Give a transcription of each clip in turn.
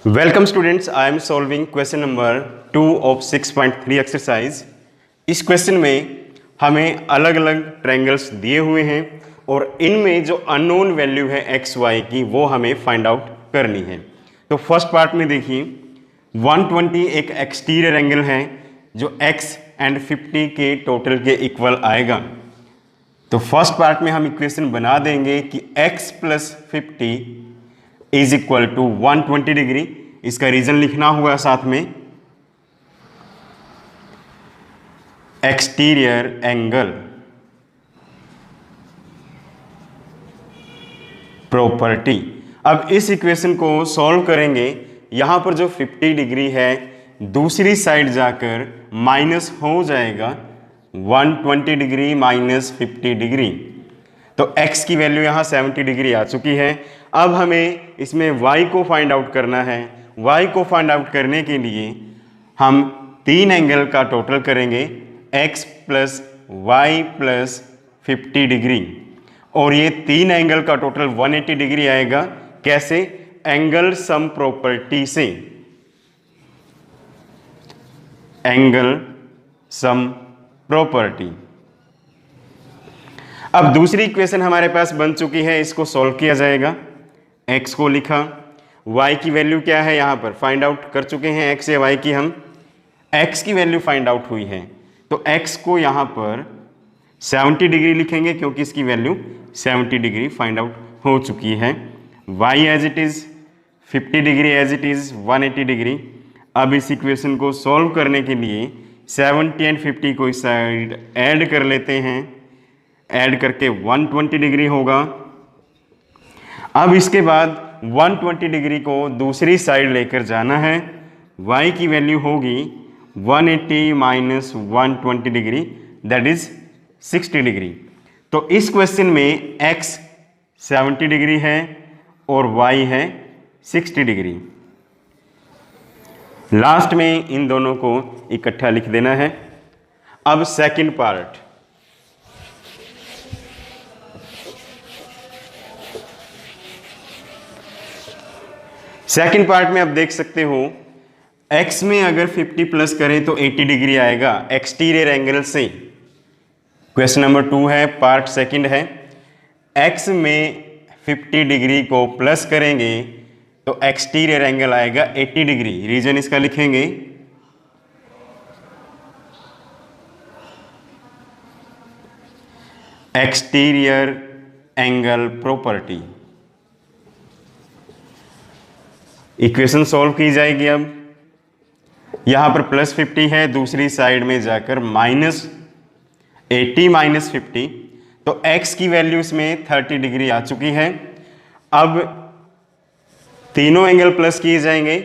Welcome students, I am solving question number 2 of 6.3 exercise. इस question में हमें अलग अलग ट्रायंगल्स दिए हुए हैं और इनमें जो अननोन वैल्यू है एक्स वाई की वो हमें फाइंड आउट करनी है। तो फर्स्ट पार्ट में देखिए 120 एक एक्सटीरियर एंगल है जो x एंड 50 के टोटल के इक्वल आएगा। तो फर्स्ट पार्ट में हम इक्वेशन बना देंगे कि x plus 50 is equal to 120 degree. इसका रीजन लिखना होगा साथ में, एक्सटीरियर एंगल प्रॉपर्टी। अब इस इक्वेशन को सॉल्व करेंगे। यहां पर जो 50 डिग्री है दूसरी साइड जाकर माइनस हो जाएगा 120 डिग्री माइनस 50 डिग्री। तो x की वैल्यू यहाँ 70 डिग्री आ चुकी है। अब हमें इसमें y को फाइंड आउट करना है। y को फाइंड आउट करने के लिए हम तीन एंगल का टोटल करेंगे, x plus y plus 50 degree, और ये तीन एंगल का टोटल 180 डिग्री आएगा। कैसे? एंगल सम प्रॉपर्टी से। Angle sum property. अब दूसरी इक्वेशन हमारे पास बन चुकी है, इसको सॉल्व किया जाएगा। x को लिखा, y की वैल्यू क्या है यहाँ पर फाइंड आउट कर चुके हैं। x या y की हम x की वैल्यू फाइंड आउट हुई है, तो x को यहाँ पर 70 डिग्री लिखेंगे क्योंकि इसकी वैल्यू 70 डिग्री फाइंड आउट हो चुकी है। y as it is 50 degree as it is 180 degree. अब इस इक्वेशन को सॉल्व करने के लिए 70 एंड 50 को इस साइड ऐड कर लेते हैं, ऐड करके 120 डिग्री होगा। अब इसके बाद 120 डिग्री को दूसरी साइड लेकर जाना है। y की वैल्यू होगी 180 minus 120 degree, that is 60 degree. तो इस क्वेश्चन में x 70 डिग्री है और y है 60 डिग्री। लास्ट में इन दोनों को इकट्ठा लिख देना है। अब सेकंड पार्ट, सेकंड पार्ट में आप देख सकते हो x में अगर 50 प्लस करें तो 80 डिग्री आएगा एक्सटीरियर एंगल से। क्वेश्चन नंबर 2 है, पार्ट सेकंड है। x में 50 डिग्री को प्लस करेंगे तो एक्सटीरियर एंगल आएगा 80 डिग्री। रीजन इसका लिखेंगे, exterior angle property. Equation solve की जाएगी। अब यहां पर प्लस 50 है, दूसरी साइड में जाकर माइनस 80 माइनस 50, तो x की वैल्यू इसमें 30 डिग्री आ चुकी है। अब तीनों एंगल प्लस किए जाएंगे।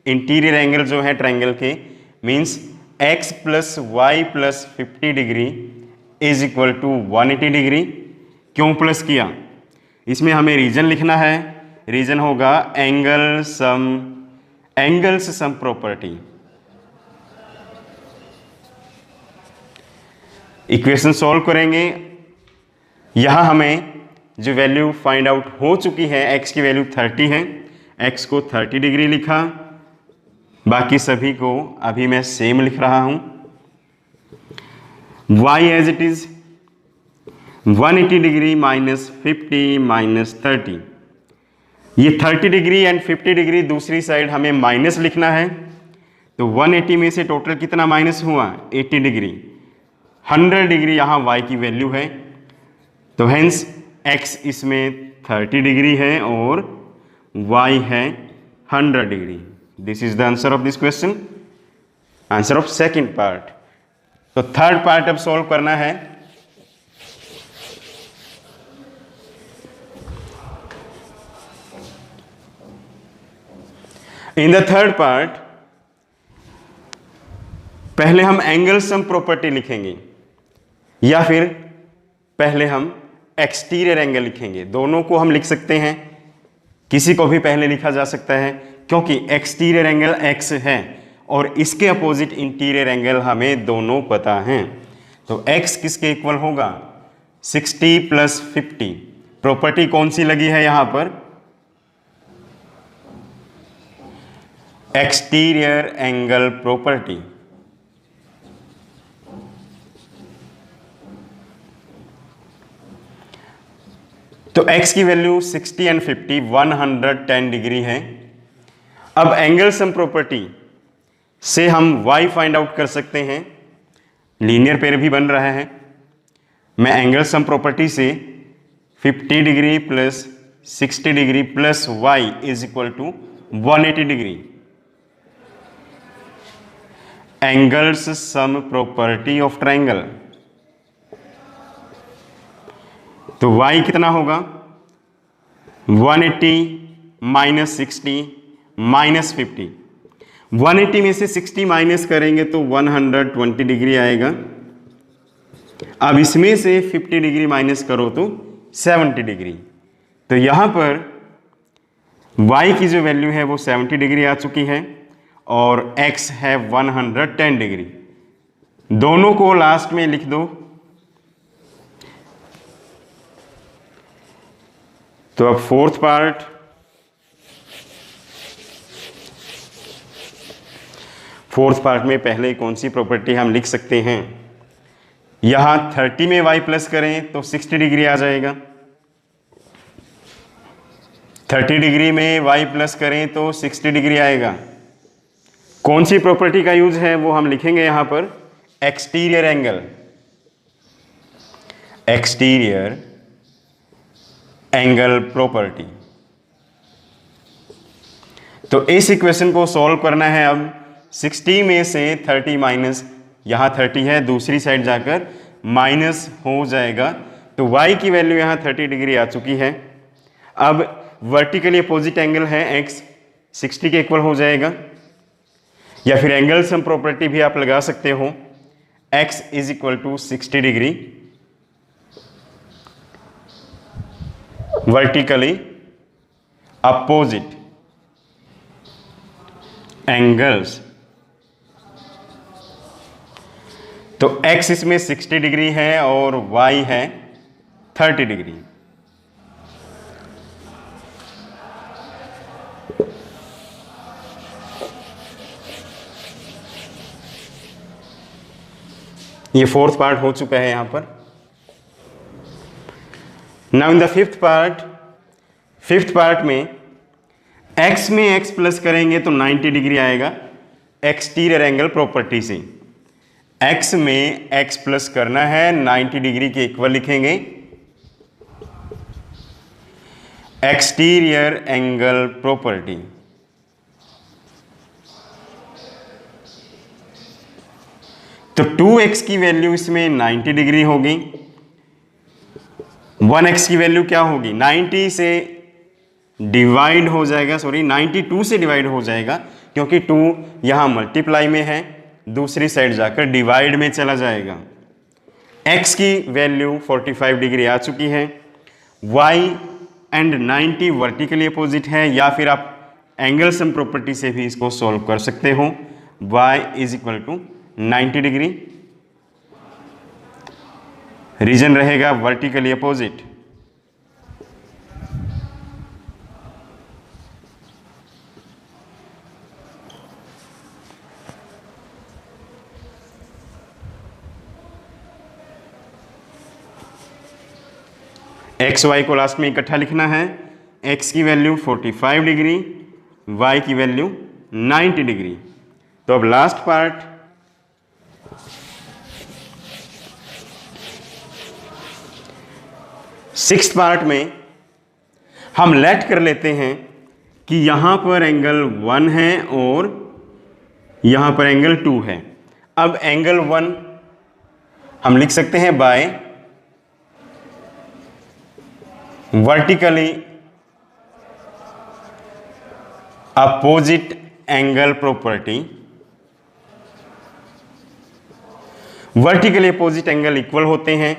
इंटीरियर एंगल जो है ट्रायंगल के means x plus y plus 50 degree is equal to 180 degree. क्यों प्लस किया? इसमें हमें रीजन लिखना है। रीजन होगा angles sum property. Equation solve करेंगे। यहां हमें जो वैल्यू फाइंड आउट हो चुकी है, x की वैल्यू 30 है, x को 30 डिग्री लिखा, बाकी सभी को अभी मैं सेम लिख रहा हूं। y as it is 180 degree minus 50 minus 30। ये 30 डिग्री एंड 50 डिग्री दूसरी साइड हमें माइनस लिखना है। तो 180 में से टोटल कितना माइनस हुआ? 80 डिग्री। 100 डिग्री यहाँ y की वैल्यू है, तो हेंस x इसमें 30 डिग्री है और y है 100 degree. This is the answer of this question, answer of second part. तो थर्ड पार्ट अब सॉल्व करना है। इन द थर्ड पार्ट पहले हम एंगल सम प्रॉपर्टी लिखेंगे या फिर पहले हम एक्सटीरियर एंगल लिखेंगे। दोनों को हम लिख सकते हैं, किसी को भी पहले लिखा जा सकता है क्योंकि एक्सटीरियर एंगल x है और इसके अपोजिट इंटीरियर एंगल हमें दोनों पता हैं। तो x किसके इक्वल होगा? 60 प्लस 50। प्रॉपर्टी कौन सी लगी है यहां पर? Exterior angle property. तो x की वैल्यू 60 एंड 50 110 डिग्री है। अब एंगल सम प्रॉपर्टी से हम y फाइंड आउट कर सकते हैं, लीनियर पेयर भी बन रहा है। मैं एंगल सम प्रॉपर्टी से 50 degree plus 60 degree plus y is equal to 180 degree, angles sum property of triangle. तो y कितना होगा 180 माइनस 60 माइनस 50। 180 में से 60 माइनस करेंगे तो 120 डिग्री आएगा। अब इसमें से 50 डिग्री माइनस करो तो 70 डिग्री। तो यहां पर y की जो वैल्यू है वो 70 डिग्री आ चुकी है और x है 110 डिग्री। दोनों को लास्ट में लिख दो। तो अब फोर्थ पार्ट में पहले कौन सी प्रॉपर्टी हम लिख सकते हैं? यहां 30 में y प्लस करें तो 60 डिग्री आ जाएगा। 30 डिग्री में y प्लस करें तो 60 डिग्री आएगा। कौन सी प्रॉपर्टी का यूज है वो हम लिखेंगे यहां पर, एक्सटीरियर एंगल प्रॉपर्टी। तो इस इक्वेशन को सॉल्व करना है। अब 60 में से 30 माइनस, यहां 30 है, दूसरी साइड जाकर माइनस हो जाएगा। तो y की वैल्यू यहां 30 डिग्री आ चुकी है। अब वर्टिकली अपोजिट एंगल है x, 60 के इक्वल हो जाएगा। या फिर एंगल सम प्रॉपर्टी भी आप लगा सकते हो, x is equal to 60 degree vertically opposite angles. तो x इसमें 60 डिग्री है और y है 30 डिग्री। ये फोर्थ पार्ट हो चुका है यहां पर। Now in the fifth part में x में x प्लस करेंगे तो 90 डिग्री आएगा एक्सटीरियर एंगल प्रॉपर्टी से। x में x प्लस करना है, 90 डिग्री के इक्वल लिखेंगे एक्सटीरियर एंगल प्रॉपर्टी। तो 2x की वैल्यू इसमें 90 डिग्री होगी, 1x की वैल्यू क्या होगी 90 से डिवाइड हो जाएगा, 92 से डिवाइड हो जाएगा, क्योंकि 2 यहां मल्टीप्लाई में है, दूसरी साइड जाकर डिवाइड में चला जाएगा। x की वैल्यू 45 डिग्री आ चुकी है। y एंड 90 वर्टिकली अपोजिट है, या फिर आप एंगल सम प्रॉपर्टी से भी इसको सॉल्व कर सकते हो। y is equal to 90 degree, reason रहेगा वर्टिकली अपोजिट। एक्स वाई को लास्ट में इकट्ठा लिखना है। x की वैल्यू 45 डिग्री, y की वैल्यू 90 डिग्री। तो अब लास्ट पार्ट, सिक्स्थ पार्ट में हम लेट कर लेते हैं कि यहां पर एंगल 1 है और यहां पर एंगल 2 है। अब एंगल 1 हम लिख सकते हैं by vertically opposite angle property. Vertically opposite angle equal होते हैं,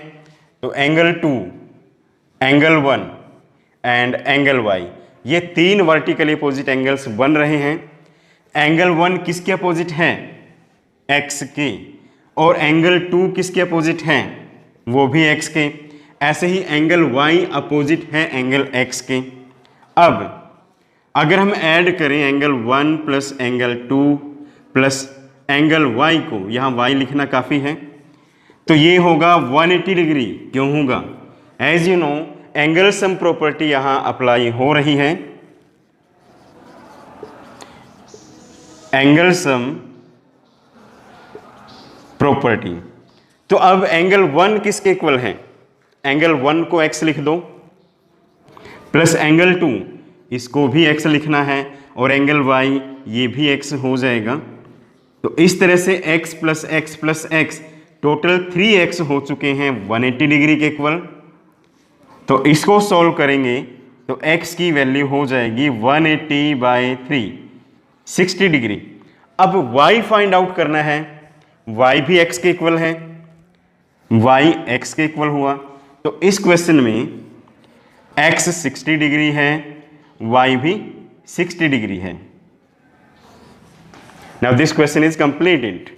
तो angle 2, angle 1 and angle y, ये 3 वर्टिकली अपोजिट एंगल्स बन रहे हैं। एंगल 1 किसके अपोजिट है? x के। और एंगल 2 किसके अपोजिट है? वो भी x के। ऐसे ही एंगल y अपोजिट है एंगल x के। अब अगर हम ऐड करें angle 1 plus angle 2 plus angle y को, यहाँ y लिखना काफ़ी है, तो ये होगा 180 डिग्री। क्यों होगा? As you know angle sum property यहाँ अप्लाई हो रही है। Angle sum property. तो अब एंगल 1 किसके इक्वल है? एंगल 1 को x लिख दो, प्लस एंगल 2 इसको भी x लिखना है, और एंगल y ये भी x हो जाएगा। तो इस तरह से x plus x plus x total 3x हो चुके हैं 180 डिग्री के इक्वल। तो इसको सॉल्व करेंगे तो x की वैल्यू हो जाएगी 180/3, 60 डिग्री। अब y फाइंड आउट करना है, y भी x के इक्वल है, y x के इक्वल हुआ, तो इस क्वेश्चन में x 60 डिग्री है, y भी 60 डिग्री है। Now this question is completed.